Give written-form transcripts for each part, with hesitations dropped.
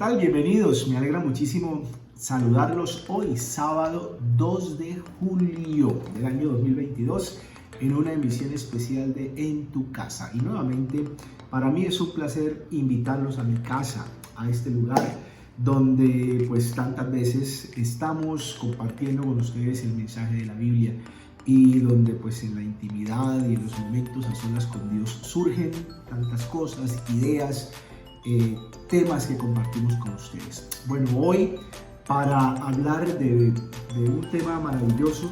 tal? Bienvenidos. Me alegra muchísimo saludarlos hoy, sábado 2 de julio del año 2022, en una emisión especial de En tu Casa. Y nuevamente, para mí es un placer invitarlos a mi casa, a este lugar donde pues tantas veces estamos compartiendo con ustedes el mensaje de la Biblia y donde pues en la intimidad y en los momentos a solas con Dios surgen tantas cosas, ideas, temas que compartimos con ustedes. Bueno, hoy para hablar de un tema maravilloso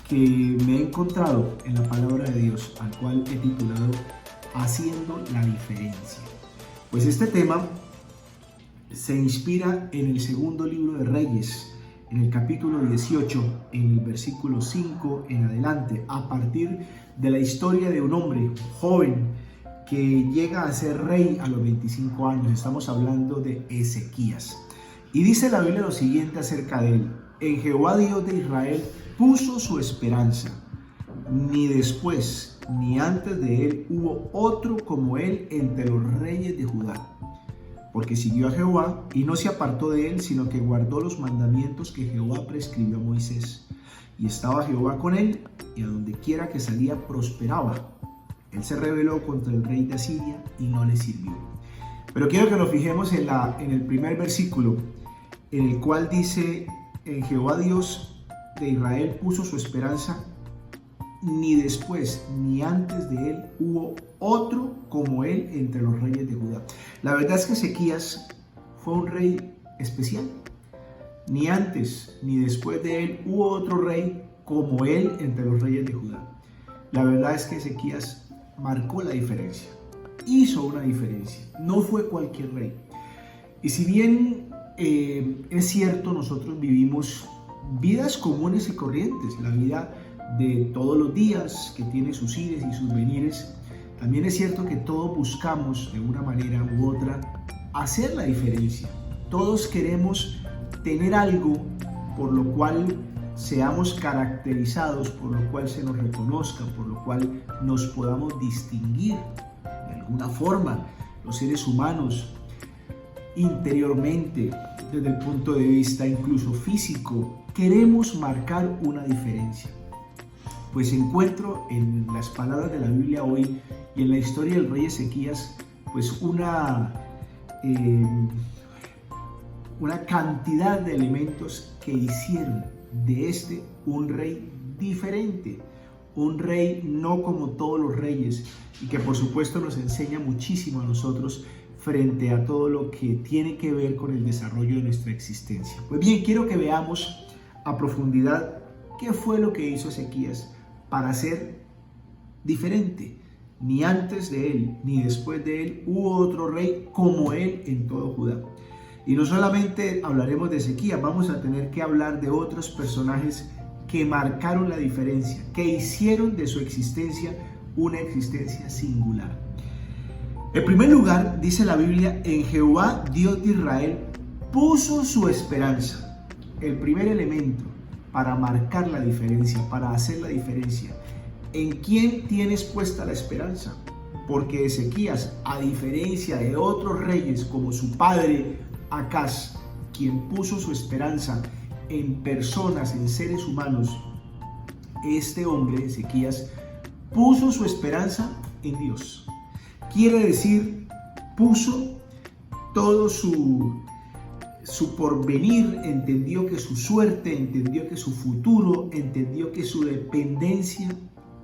que me he encontrado en la palabra de Dios, al cual he titulado Haciendo la diferencia. Pues este tema se inspira en el segundo libro de Reyes, en el capítulo 18, en el versículo 5 en adelante, a partir de la historia de un hombre joven que llega a ser rey a los 25 años. Estamos hablando de Ezequías. Y dice la Biblia lo siguiente acerca de él: en Jehová Dios de Israel puso su esperanza, ni después ni antes de él hubo otro como él entre los reyes de Judá. Porque siguió a Jehová y no se apartó de él, sino que guardó los mandamientos que Jehová prescribió a Moisés. Y estaba Jehová con él, y a donde quiera que salía prosperaba. Él se rebeló contra el rey de Asiria y no le sirvió. Pero quiero que nos fijemos en el primer versículo, en el cual dice: en Jehová Dios de Israel puso su esperanza, ni después ni antes de él hubo otro como él entre los reyes de Judá. La verdad es que Ezequías fue un rey especial. Ni antes ni después de él hubo otro rey como él entre los reyes de Judá. La verdad es que Ezequías marcó la diferencia, hizo una diferencia, no fue cualquier rey. Y si bien es cierto, nosotros vivimos vidas comunes y corrientes, la vida de todos los días que tiene sus ires y sus venires, también es cierto que todos buscamos de una manera u otra hacer la diferencia. Todos queremos tener algo por lo cual seamos caracterizados, por lo cual se nos reconozca, por lo cual nos podamos distinguir de alguna forma. Los seres humanos interiormente, desde el punto de vista incluso físico, queremos marcar una diferencia. Pues encuentro en las palabras de la Biblia hoy y en la historia del rey Ezequías pues una cantidad de elementos que hicieron de este un rey diferente, un rey no como todos los reyes, y que por supuesto nos enseña muchísimo a nosotros frente a todo lo que tiene que ver con el desarrollo de nuestra existencia. Pues bien, quiero que veamos a profundidad qué fue lo que hizo Ezequías para ser diferente. Ni antes de él ni después de él hubo otro rey como él en todo Judá. Y no solamente hablaremos de Ezequías, vamos a tener que hablar de otros personajes que marcaron la diferencia, que hicieron de su existencia una existencia singular. En primer lugar, dice la Biblia: en Jehová Dios de Israel puso su esperanza. El primer elemento para marcar la diferencia, para hacer la diferencia. ¿En quién tienes puesta la esperanza? Porque Ezequías, a diferencia de otros reyes como su padre Acaz, quien puso su esperanza en personas, en seres humanos, este hombre, Ezequías, puso su esperanza en Dios. Quiere decir, puso todo su porvenir, entendió que su suerte, entendió que su futuro, entendió que su dependencia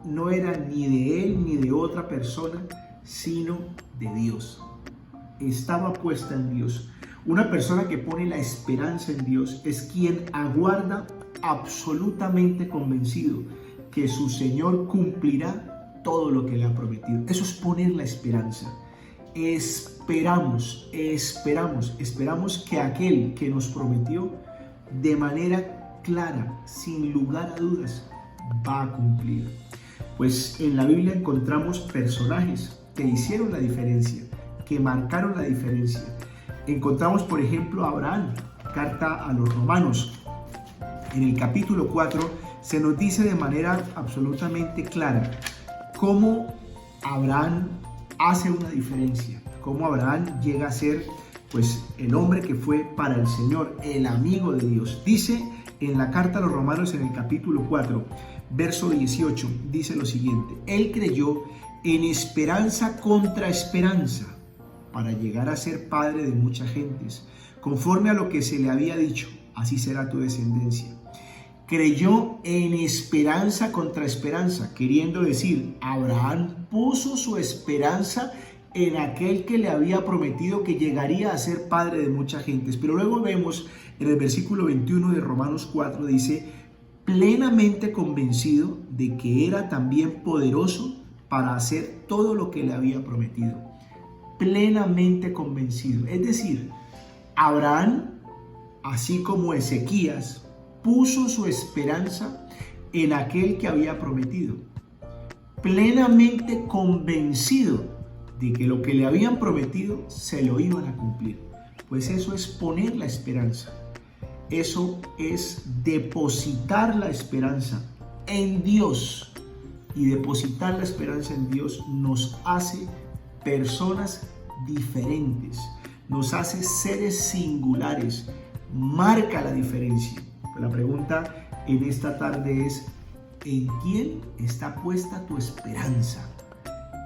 no era ni de él ni de otra persona, sino de Dios. Estaba puesta en Dios. Una persona que pone la esperanza en Dios es quien aguarda absolutamente convencido que su Señor cumplirá todo lo que le ha prometido. Eso es poner la esperanza. Esperamos que aquel que nos prometió de manera clara, sin lugar a dudas, va a cumplir. Pues en la Biblia encontramos personajes que hicieron la diferencia, que marcaron la diferencia. Encontramos, por ejemplo, a Abraham, carta a los Romanos. En el capítulo 4 se nos dice de manera absolutamente clara cómo Abraham hace una diferencia, cómo Abraham llega a ser pues el hombre que fue para el Señor, el amigo de Dios. Dice en la carta a los Romanos en el capítulo 4, verso 18, dice lo siguiente: Él creyó en esperanza contra esperanza, para llegar a ser padre de muchas gentes, conforme a lo que se le había dicho, así será tu descendencia. Creyó en esperanza contra esperanza, queriendo decir, Abraham puso su esperanza en aquel que le había prometido que llegaría a ser padre de muchas gentes. Pero luego vemos en el versículo 21 de Romanos 4, dice, plenamente convencido de que era también poderoso para hacer todo lo que le había prometido. Plenamente convencido. Es decir, Abraham, así como Ezequías, puso su esperanza en aquel que había prometido. Plenamente convencido de que lo que le habían prometido se lo iban a cumplir. Pues eso es poner la esperanza. Eso es depositar la esperanza en Dios. Y depositar la esperanza en Dios nos hace personas diferentes, nos hace seres singulares, marca la diferencia. La pregunta en esta tarde es, ¿en quién está puesta tu esperanza?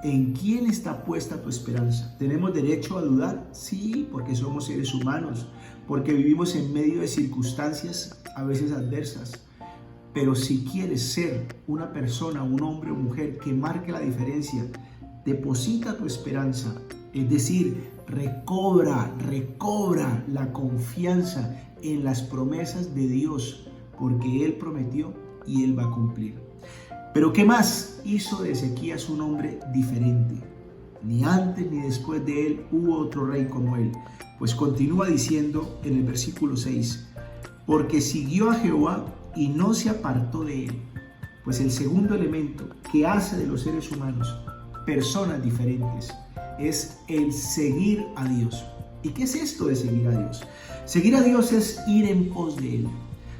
¿En quién está puesta tu esperanza? ¿Tenemos derecho a dudar? Sí, porque somos seres humanos, porque vivimos en medio de circunstancias a veces adversas. Pero si quieres ser una persona, un hombre o mujer que marque la diferencia, deposita tu esperanza, es decir, recobra la confianza en las promesas de Dios, porque Él prometió y Él va a cumplir. Pero ¿qué más hizo de Ezequías un hombre diferente? Ni antes ni después de él hubo otro rey como él. Pues continúa diciendo en el versículo 6, porque siguió a Jehová y no se apartó de él. Pues el segundo elemento que hace de los seres humanos personas diferentes es el seguir a Dios. ¿Y qué es esto de seguir a Dios? Seguir a Dios es ir en pos de Él.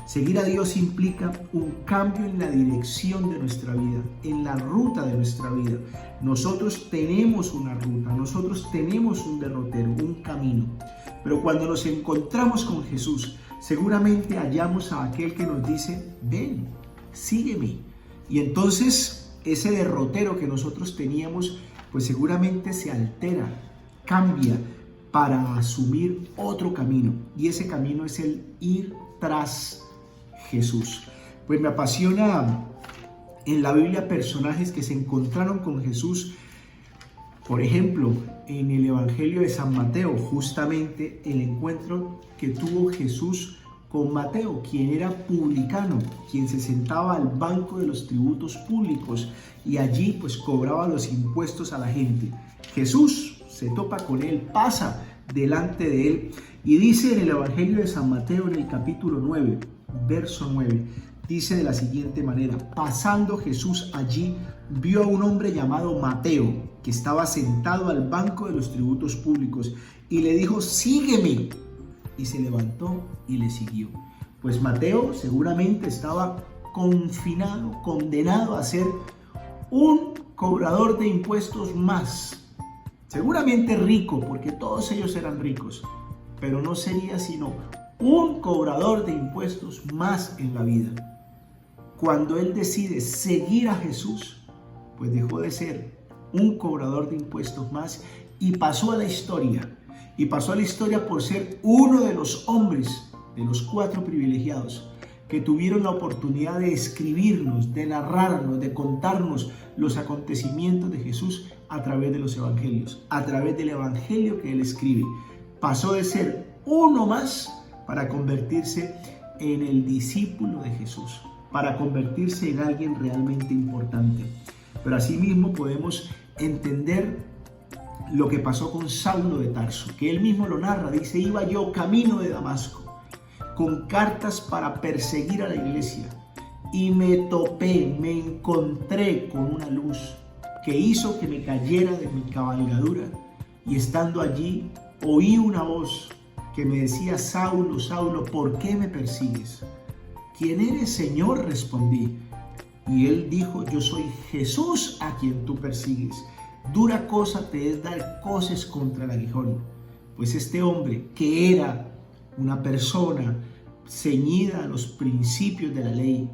Seguir a Dios implica un cambio en la dirección de nuestra vida, en la ruta de nuestra vida. Nosotros tenemos una ruta, nosotros tenemos un derrotero, un camino. Pero cuando nos encontramos con Jesús, seguramente hallamos a aquel que nos dice, ven, sígueme. Y entonces ese derrotero que nosotros teníamos, pues seguramente se altera, cambia para asumir otro camino. Y ese camino es el ir tras Jesús. Pues me apasiona en la Biblia personajes que se encontraron con Jesús. Por ejemplo, en el Evangelio de San Mateo, justamente el encuentro que tuvo Jesús con Mateo, quien era publicano, quien se sentaba al banco de los tributos públicos y allí pues cobraba los impuestos a la gente. Jesús se topa con él, pasa delante de él y dice en el Evangelio de San Mateo en el capítulo 9, verso 9, dice de la siguiente manera, pasando Jesús allí, vio a un hombre llamado Mateo, que estaba sentado al banco de los tributos públicos, y le dijo, sígueme, y se levantó y le siguió. Pues Mateo seguramente estaba confinado, condenado a ser un cobrador de impuestos más, seguramente rico, porque todos ellos eran ricos, pero no sería sino un cobrador de impuestos más en la vida. Cuando él decide seguir a Jesús, pues dejó de ser un cobrador de impuestos más y pasó a la historia. Y pasó a la historia por ser uno de los hombres, de los 4 privilegiados, que tuvieron la oportunidad de escribirnos, de narrarnos, de contarnos los acontecimientos de Jesús a través de los evangelios, a través del evangelio que él escribe. Pasó de ser uno más para convertirse en el discípulo de Jesús, para convertirse en alguien realmente importante. Pero asimismo podemos entender lo que pasó con Saulo de Tarso, que él mismo lo narra, dice, iba yo camino de Damasco, con cartas para perseguir a la iglesia, y me encontré con una luz que hizo que me cayera de mi cabalgadura, y estando allí oí una voz que me decía, Saulo, Saulo, ¿por qué me persigues? ¿Quién eres, Señor?, respondí. Y él dijo, yo soy Jesús a quien tú persigues. Dura cosa te es dar coces contra el aguijón. Pues este hombre, que era una persona ceñida a los principios de la ley,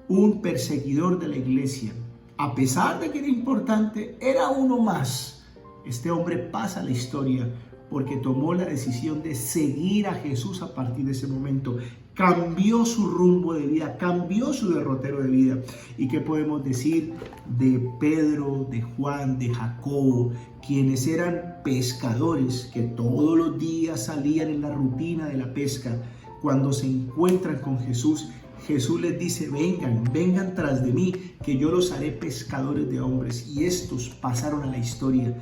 un perseguidor de la iglesia, a pesar de que era importante, era uno más. Este hombre pasa a la historia porque tomó la decisión de seguir a Jesús a partir de ese momento. Cambió su rumbo de vida, cambió su derrotero de vida. ¿Y qué podemos decir de Pedro, de Juan, de Jacobo, quienes eran pescadores que todos los días salían en la rutina de la pesca? Cuando se encuentran con Jesús, Jesús les dice: vengan tras de mí, que yo los haré pescadores de hombres. Y estos pasaron a la historia,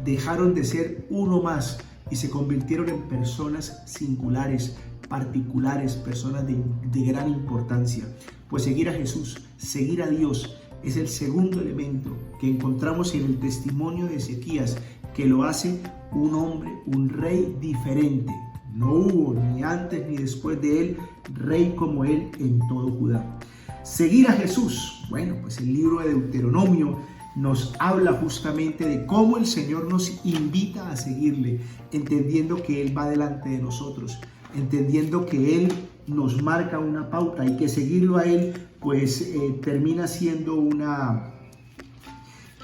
dejaron de ser uno más y se convirtieron en personas singulares, particulares, personas de gran importancia. Pues seguir a Jesús, seguir a Dios, es el segundo elemento que encontramos en el testimonio de Ezequías, que lo hace un hombre, un rey diferente. No hubo ni antes ni después de él rey como él en todo Judá. Seguir a Jesús. Bueno, pues el libro de Deuteronomio nos habla justamente de cómo el Señor nos invita a seguirle, entendiendo que Él va delante de nosotros, entendiendo que Él nos marca una pauta y que seguirlo a Él pues termina siendo una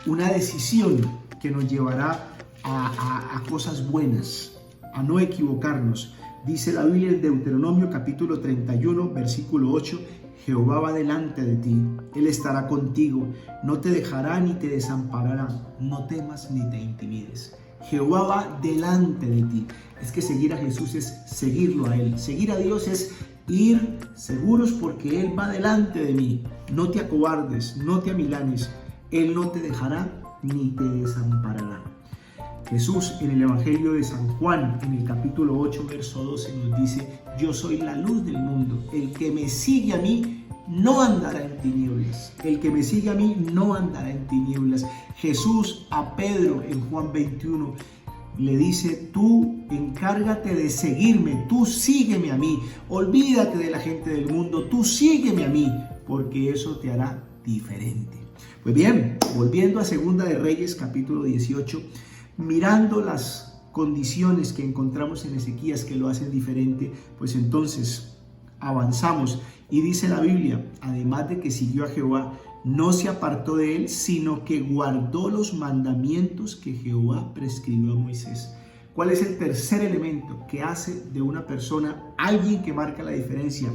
decisión que nos llevará a cosas buenas, a no equivocarnos. Dice la Biblia en Deuteronomio capítulo 31, versículo 8: Jehová va delante de ti, Él estará contigo, no te dejará ni te desamparará, no temas ni te intimides. Jehová va delante de ti. Es que seguir a Jesús es seguirlo a Él. Seguir a Dios es ir seguros porque Él va delante de mí. No te acobardes, no te amilanes, Él no te dejará ni te desamparará. Jesús en el Evangelio de San Juan, en el capítulo 8, verso 12, nos dice: yo soy la luz del mundo, el que me sigue a mí no andará en tinieblas, el que me sigue a mí no andará en tinieblas. Jesús a Pedro en Juan 21 le dice: tú encárgate de seguirme, tú sígueme a mí, olvídate de la gente del mundo, tú sígueme a mí, porque eso te hará diferente. Pues bien, volviendo a Segunda de Reyes, capítulo 18, mirando las condiciones que encontramos en Ezequías que lo hacen diferente, pues entonces avanzamos y dice la Biblia: además de que siguió a Jehová, no se apartó de él, sino que guardó los mandamientos que Jehová prescribió a Moisés. ¿Cuál es el tercer elemento que hace de una persona alguien que marca la diferencia?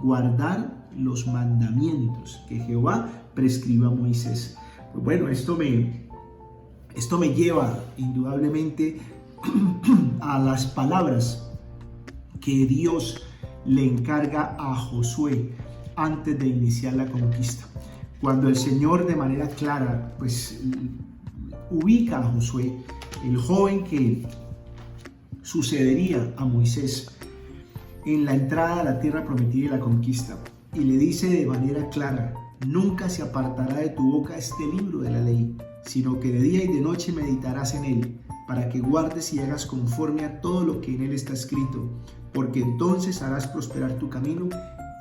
Guardar los mandamientos que Jehová prescribió a Moisés. Pues bueno, esto me lleva indudablemente a las palabras que Dios le encarga a Josué antes de iniciar la conquista. Cuando el Señor de manera clara pues ubica a Josué, el joven que sucedería a Moisés en la entrada a la tierra prometida y la conquista, y le dice de manera clara: nunca se apartará de tu boca este libro de la ley, sino que de día y de noche meditarás en él, para que guardes y hagas conforme a todo lo que en él está escrito, porque entonces harás prosperar tu camino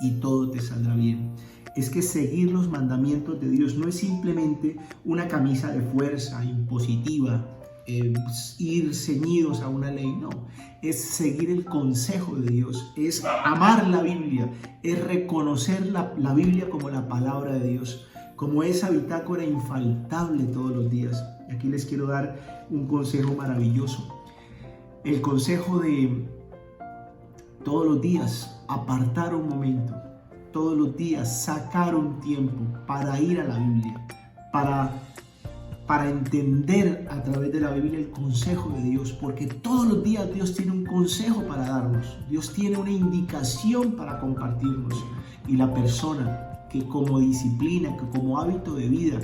y todo te saldrá bien. Es que seguir los mandamientos de Dios no es simplemente una camisa de fuerza impositiva, ir ceñidos a una ley, no. Es seguir el consejo de Dios, es amar la Biblia, es reconocer la Biblia como la palabra de Dios, como esa bitácora infaltable todos los días. Aquí les quiero dar un consejo maravilloso. El consejo de todos los días apartar un momento, todos los días sacar un tiempo para ir a la Biblia, para entender a través de la Biblia el consejo de Dios, porque todos los días Dios tiene un consejo para darnos, Dios tiene una indicación para compartirnos, y la persona que como disciplina, que como hábito de vida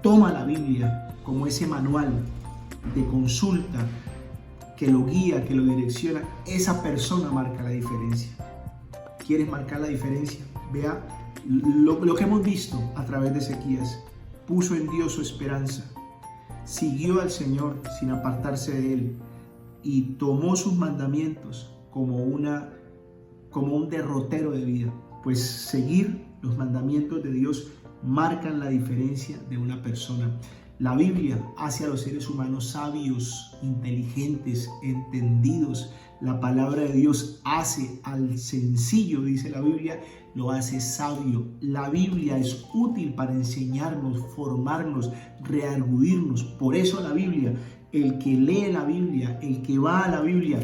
toma la Biblia como ese manual de consulta que lo guía, que lo direcciona, esa persona marca la diferencia. ¿Quieres marcar la diferencia? Vea lo que hemos visto a través de Ezequías. Puso en Dios su esperanza, siguió al Señor sin apartarse de Él y tomó sus mandamientos como un derrotero de vida. Pues seguir los mandamientos de Dios marcan la diferencia de una persona. La Biblia hace a los seres humanos sabios, inteligentes, entendidos. La palabra de Dios hace al sencillo, dice la Biblia, lo hace sabio. La Biblia es útil para enseñarnos, formarnos, reargudirnos. Por eso la Biblia, el que lee la Biblia, el que va a la Biblia,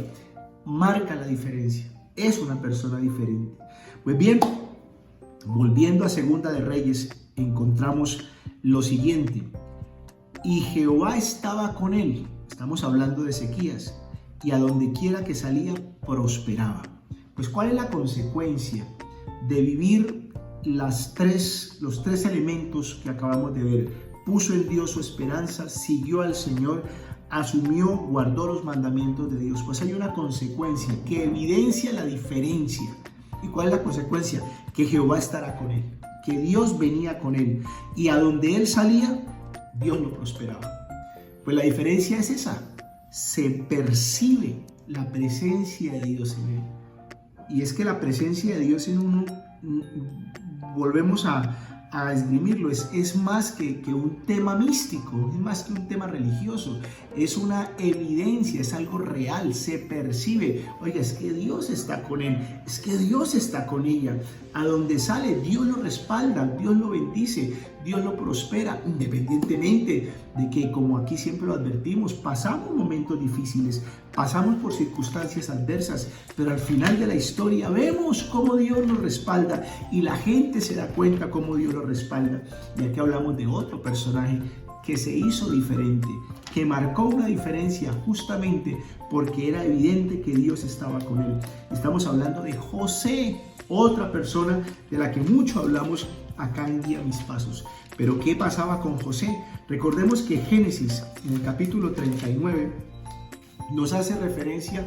marca la diferencia. Es una persona diferente. Pues bien, volviendo a Segunda de Reyes, encontramos lo siguiente. Y Jehová estaba con él. Estamos hablando de Ezequías. Y a donde quiera que salía, prosperaba. Pues, ¿cuál es la consecuencia de vivir los tres elementos que acabamos de ver? Puso en Dios su esperanza, siguió al Señor, asumió, guardó los mandamientos de Dios. Pues hay una consecuencia que evidencia la diferencia. ¿Y cuál es la consecuencia? Que Jehová estará con él, que Dios venía con él. Y a donde él salía, Dios lo prosperaba. Pues la diferencia es esa. Se percibe la presencia de Dios en él. Y es que la presencia de Dios en uno, volvemos a esgrimirlo, es más que un tema místico, es más que un tema religioso, es una evidencia, es algo real, se percibe. Oiga, es que Dios está con él, es que Dios está con ella. A donde sale, Dios lo respalda, Dios lo bendice, Dios lo prospera, independientemente de que, como aquí siempre lo advertimos, pasamos momentos difíciles, pasamos por circunstancias adversas, pero al final de la historia vemos cómo Dios nos respalda y la gente se da cuenta cómo Dios lo respalda. Y aquí hablamos de otro personaje que se hizo diferente, que marcó una diferencia justamente porque era evidente que Dios estaba con él. Estamos hablando de José, otra persona de la que mucho hablamos acá en Guía Mis Pasos. Pero ¿qué pasaba con José? Recordemos que Génesis, en el capítulo 39, nos hace referencia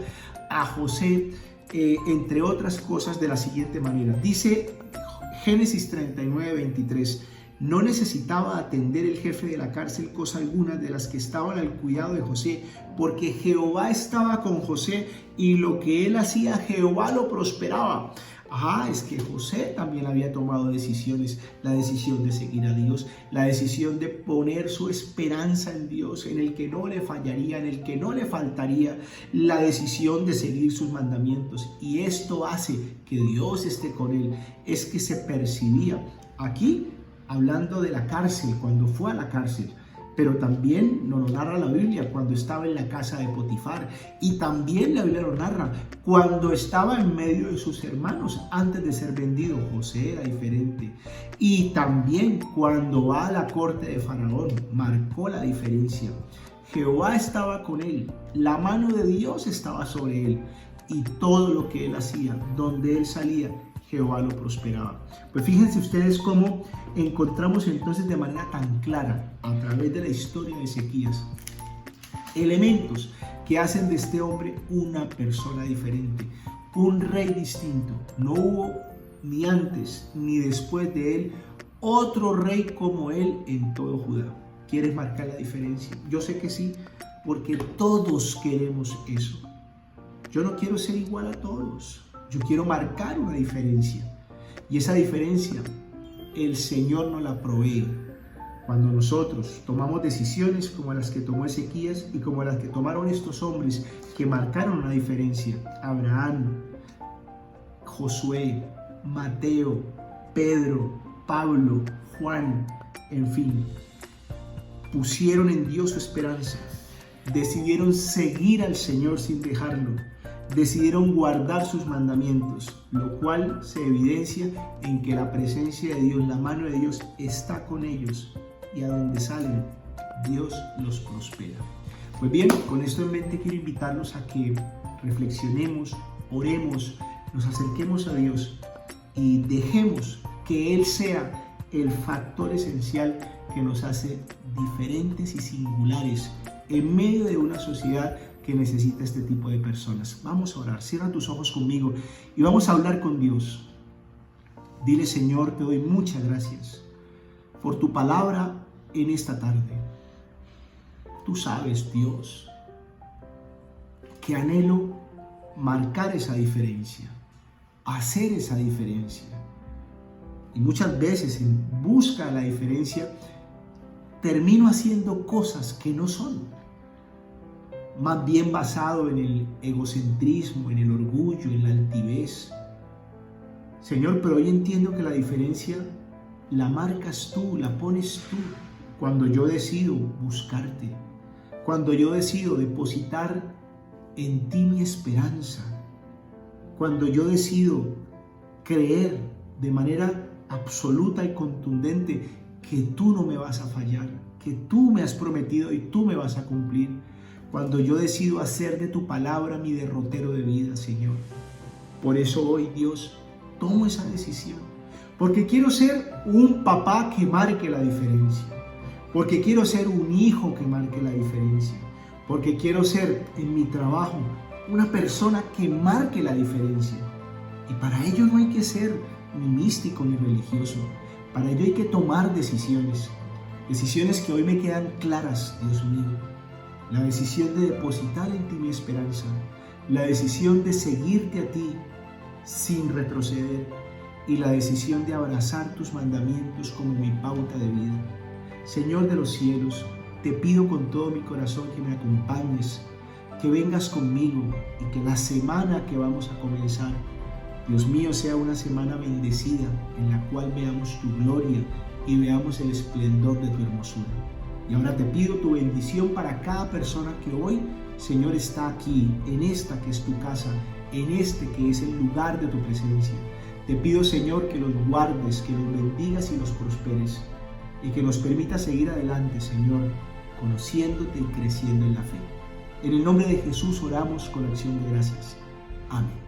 a José, entre otras cosas, de la siguiente manera. Dice Génesis 39, 23. No necesitaba atender el jefe de la cárcel cosa alguna de las que estaban al cuidado de José, porque Jehová estaba con José y lo que él hacía, Jehová lo prosperaba. Es que José también había tomado decisiones, la decisión de seguir a Dios, la decisión de poner su esperanza en Dios, en el que no le fallaría, en el que no le faltaría, la decisión de seguir sus mandamientos. Y esto hace que Dios esté con él. Es que se percibía aquí, hablando de la cárcel, cuando fue a la cárcel, pero también nos lo narra la Biblia cuando estaba en la casa de Potifar, y también la Biblia lo narra cuando estaba en medio de sus hermanos antes de ser vendido. José era diferente, y también cuando va a la corte de Faraón marcó la diferencia. Jehová estaba con él, la mano de Dios estaba sobre él, y todo lo que él hacía, donde él salía, Jehová lo prosperaba. Pues fíjense ustedes cómo encontramos entonces de manera tan clara a través de la historia de Ezequías elementos que hacen de este hombre una persona diferente, un rey distinto. No hubo ni antes ni después de él otro rey como él en todo Judá. ¿Quieres marcar la diferencia? Yo sé que sí, porque todos queremos eso. Yo no quiero ser igual a todos. Yo quiero marcar una diferencia, y esa diferencia el Señor nos la provee cuando nosotros tomamos decisiones como las que tomó Ezequías y como las que tomaron estos hombres que marcaron una diferencia. Abraham, Josué, Mateo, Pedro, Pablo, Juan, en fin, pusieron en Dios su esperanza, decidieron seguir al Señor sin dejarlo. Decidieron guardar sus mandamientos, lo cual se evidencia en que la presencia de Dios, la mano de Dios está con ellos, y a donde salen, Dios los prospera. Pues bien, con esto en mente quiero invitarlos a que reflexionemos, oremos, nos acerquemos a Dios y dejemos que Él sea el factor esencial que nos hace diferentes y singulares en medio de una sociedad que necesita este tipo de personas. Vamos a orar. Cierra tus ojos conmigo y vamos a hablar con Dios. Dile: Señor, te doy muchas gracias por tu palabra en esta tarde. Tú sabes, Dios, que anhelo marcar esa diferencia, hacer esa diferencia. Y muchas veces en busca de la diferencia termino haciendo cosas que no son, más bien basado en el egocentrismo, en el orgullo, en la altivez. Señor, pero hoy entiendo que la diferencia la marcas tú, la pones tú, cuando yo decido buscarte, cuando yo decido depositar en ti mi esperanza, cuando yo decido creer de manera absoluta y contundente que tú no me vas a fallar, que tú me has prometido y tú me vas a cumplir, cuando yo decido hacer de tu palabra mi derrotero de vida, Señor. Por eso hoy, Dios, tomo esa decisión, porque quiero ser un papá que marque la diferencia, porque quiero ser un hijo que marque la diferencia, porque quiero ser en mi trabajo una persona que marque la diferencia. Y para ello no hay que ser ni místico ni religioso, para ello hay que tomar decisiones que hoy me quedan claras, Dios mío. La decisión de depositar en ti mi esperanza, la decisión de seguirte a ti sin retroceder y la decisión de abrazar tus mandamientos como mi pauta de vida. Señor de los cielos, te pido con todo mi corazón que me acompañes, que vengas conmigo y que la semana que vamos a comenzar, Dios mío, sea una semana bendecida en la cual veamos tu gloria y veamos el esplendor de tu hermosura. Y ahora te pido tu bendición para cada persona que hoy, Señor, está aquí, en esta que es tu casa, en este que es el lugar de tu presencia. Te pido, Señor, que los guardes, que los bendigas y los prosperes, y que nos permita seguir adelante, Señor, conociéndote y creciendo en la fe. En el nombre de Jesús oramos con acción de gracias. Amén.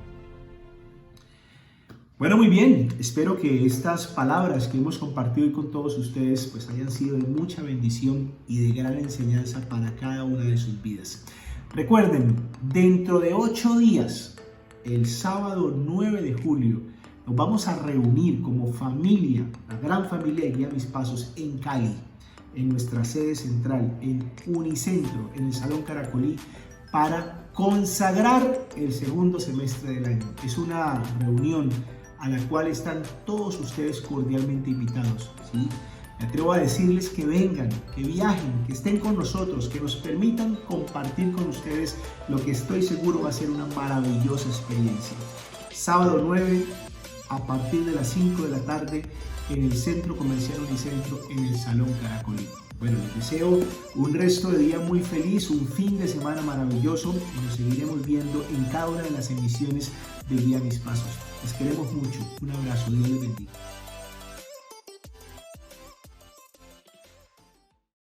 Bueno, muy bien, espero que estas palabras que hemos compartido hoy con todos ustedes pues hayan sido de mucha bendición y de gran enseñanza para cada una de sus vidas. Recuerden, dentro de 8 días, el sábado 9 de julio, nos vamos a reunir como familia, la gran familia de Guía Mis Pasos en Cali, en nuestra sede central, en Unicentro, en el Salón Caracolí, para consagrar el segundo semestre del año. Es una reunión a la cual están todos ustedes cordialmente invitados, ¿sí? Me atrevo a decirles que vengan, que viajen, que estén con nosotros, que nos permitan compartir con ustedes lo que estoy seguro va a ser una maravillosa experiencia. Sábado 9, a partir de las 5 de la tarde, en el Centro Comercial Unicentro, en el Salón Caracolí. Bueno, les deseo un resto de día muy feliz, un fin de semana maravilloso y nos seguiremos viendo en cada una de las emisiones de Guía Mis Pasos. Les queremos mucho. Un abrazo. Dios les bendiga.